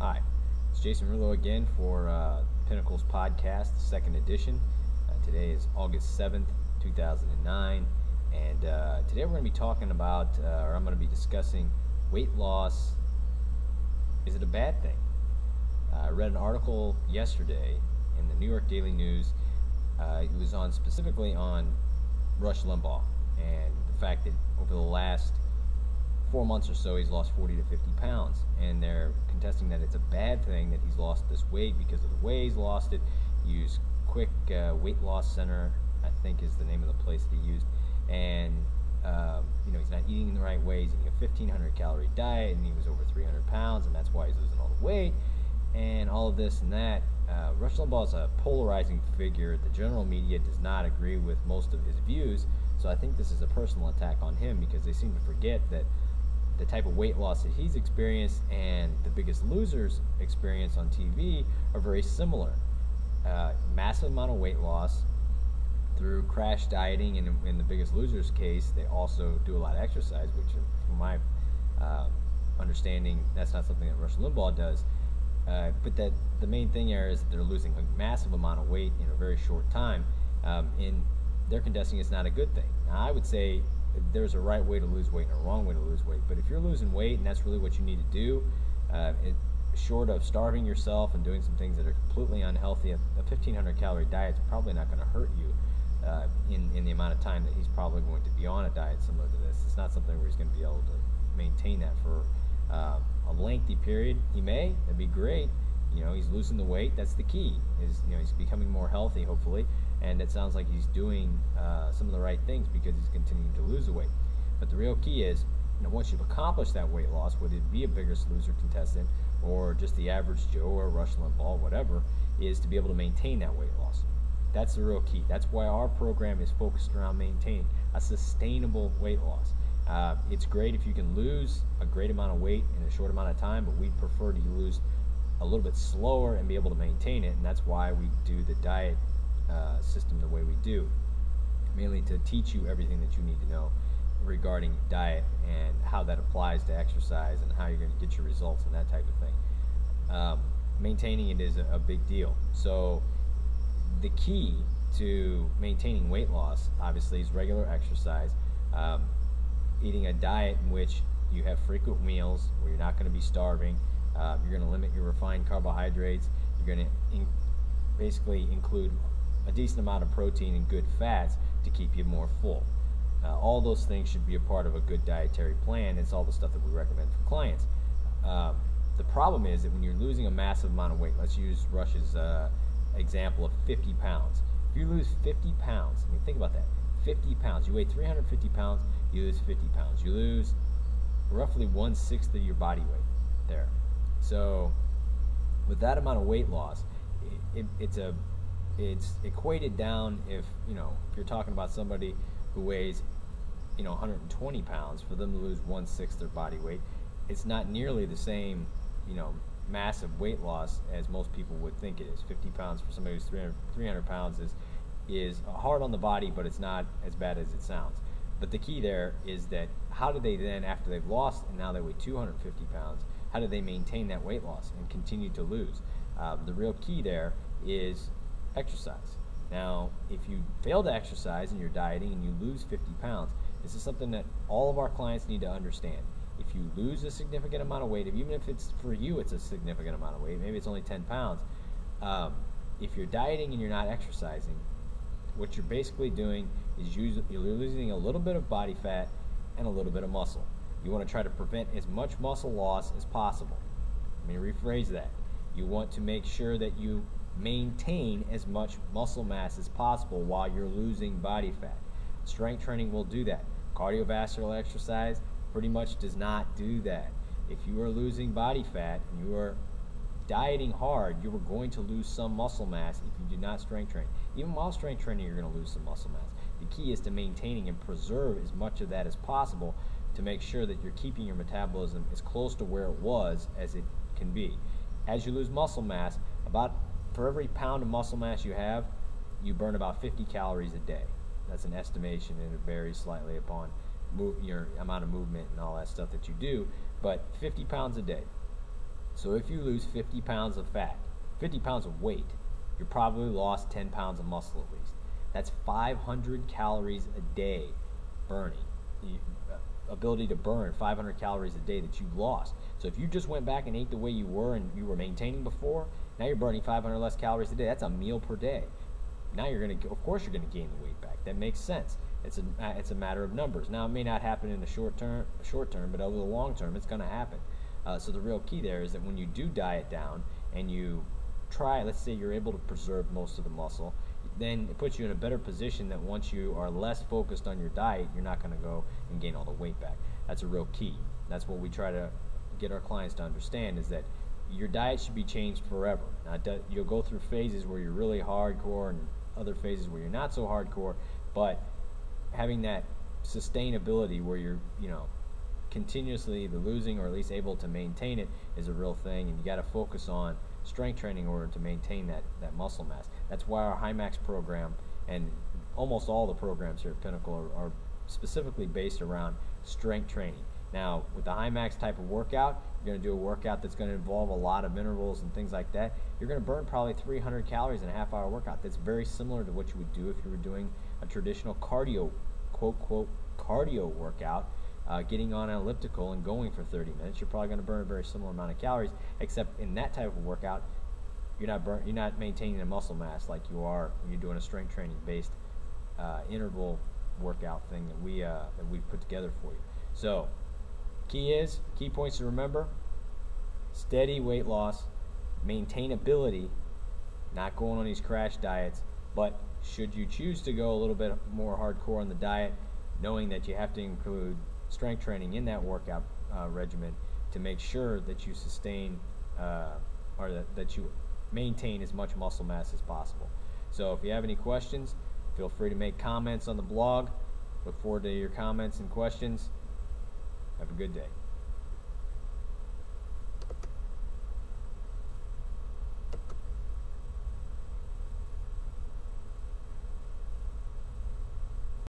Hi, it's Jason Rulo again for Pinnacles Podcast, second edition. Today is August 7th, 2009, and today we're going to be talking about, or I'm going to be discussing weight loss. Is it a bad thing? I read an article yesterday in the New York Daily News. It was specifically on Rush Limbaugh and the fact that over the last 4 months or so he's lost 40 to 50 pounds, and they're contesting that it's a bad thing that he's lost this weight because of the way he's lost it. He used Quick Weight Loss Center, I think is the name of the place that he used, and he's not eating in the right way. He's eating a 1,500 calorie diet, and he was over 300 pounds, and that's why he's losing all the weight and all of this and that. Rush Limbaugh is a polarizing figure. The general media does not agree with most of his views, so I think this is a personal attack on him because they seem to forget that the type of weight loss that he's experienced and the Biggest Loser's experience on TV are very similar. Massive amount of weight loss through crash dieting, and in the Biggest Loser's case, they also do a lot of exercise, which from my understanding, that's not something that Rush Limbaugh does. But that the main thing here is that they're losing a massive amount of weight in a very short time, and they're contesting it's not a good thing. Now, I would say there's a right way to lose weight and a wrong way to lose weight, but if you're losing weight and that's really what you need to do, short of starving yourself and doing some things that are completely unhealthy, a 1,500 calorie diet is probably not going to hurt you in the amount of time that he's probably going to be on a diet similar to this. It's not something where he's going to be able to maintain that for a lengthy period. He may, that'd be great. He's losing the weight. That's the key. He's becoming more healthy, hopefully, and it sounds like he's doing some of the right things because he's continuing to lose the weight. But the real key is, once you've accomplished that weight loss, whether it be a Biggest Loser contestant or just the average Joe or Rush Limbaugh, whatever, is to be able to maintain that weight loss. That's the real key. That's why our program is focused around maintaining a sustainable weight loss. It's great if you can lose a great amount of weight in a short amount of time, but we'd prefer to lose a little bit slower and be able to maintain it, and that's why we do the diet system the way we do, mainly to teach you everything that you need to know regarding diet and how that applies to exercise and how you're going to get your results and that type of thing. Maintaining it is a big deal. So the key to maintaining weight loss, obviously, is regular exercise, eating a diet in which you have frequent meals where you're not going to be starving. You're going to limit your refined carbohydrates. You're going to basically include a decent amount of protein and good fats to keep you more full. All those things should be a part of a good dietary plan. It's all the stuff that we recommend for clients. The problem is that when you're losing a massive amount of weight, let's use Rush's example of 50 pounds. If you lose 50 pounds, think about that. 50 pounds. You weigh 350 pounds, you lose 50 pounds. You lose roughly 1/6 of your body weight there. So with that amount of weight loss, it's equated down if you're talking about somebody who weighs 120 pounds, for them to lose 1/6 their body weight, it's not nearly the same massive weight loss as most people would think it is. 50 pounds for somebody who's 300 pounds is hard on the body, but it's not as bad as it sounds. But the key there is that how do they then, after they've lost and now they weigh 250 pounds, how do they maintain that weight loss and continue to lose? The real key there is exercise. Now, if you fail to exercise and you're dieting and you lose 50 pounds, this is something that all of our clients need to understand. If you lose a significant amount of weight, even if it's for you, it's a significant amount of weight, maybe it's only 10 pounds, if you're dieting and you're not exercising, what you're basically doing is you're losing a little bit of body fat and a little bit of muscle. You want to try to prevent as much muscle loss as possible. Let me rephrase that. You want to make sure that you maintain as much muscle mass as possible while you're losing body fat. Strength training will do that. Cardiovascular exercise pretty much does not do that. If you are losing body fat and you are dieting hard, you are going to lose some muscle mass if you do not strength train. Even while strength training, you're going to lose some muscle mass. The key is to maintaining and preserve as much of that as possible to make sure that you're keeping your metabolism as close to where it was as it can be. As you lose muscle mass, for every pound of muscle mass you have, you burn about 50 calories a day. That's an estimation, and it varies slightly upon your amount of movement and all that stuff that you do, but 50 pounds a day. So if you lose 50 pounds of fat, 50 pounds of weight, you probably lost 10 pounds of muscle at least. That's 500 calories a day burning. Ability to burn 500 calories a day that you lost. So if you just went back and ate the way you were and you were maintaining before, now you're burning 500 less calories a day. That's a meal per day. Now you're going to, of course, you're going to gain the weight back. That makes sense. It's a matter of numbers. Now it may not happen in the short term, but over the long term, it's going to happen. So the real key there is that when you do diet down and you try, let's say you're able to preserve most of the muscle, then it puts you in a better position that once you are less focused on your diet, you're not going to go and gain all the weight back. That's a real key. That's what we try to get our clients to understand, is that your diet should be changed forever. Now, you'll go through phases where you're really hardcore and other phases where you're not so hardcore, but having that sustainability where you're, continuously either losing or at least able to maintain it is a real thing, and you got to focus on strength training in order to maintain that muscle mass. That's why our HiMax program and almost all the programs here at Pinnacle are specifically based around strength training. Now, with the HiMax type of workout, you're going to do a workout that's going to involve a lot of intervals and things like that. You're going to burn probably 300 calories in a half-hour workout. That's very similar to what you would do if you were doing a traditional cardio, quote, cardio workout, getting on an elliptical and going for 30 minutes. You're probably going to burn a very similar amount of calories, except in that type of workout, you're not maintaining the muscle mass like you are when you're doing a strength training based interval workout thing that we've put together for you. So key points to remember: steady weight loss, maintainability, not going on these crash diets, but should you choose to go a little bit more hardcore on the diet, knowing that you have to include strength training in that workout regimen to make sure that you sustain or that you maintain as much muscle mass as possible. So if you have any questions, feel free to make comments on the blog. Look forward to your comments and questions. Have a good day.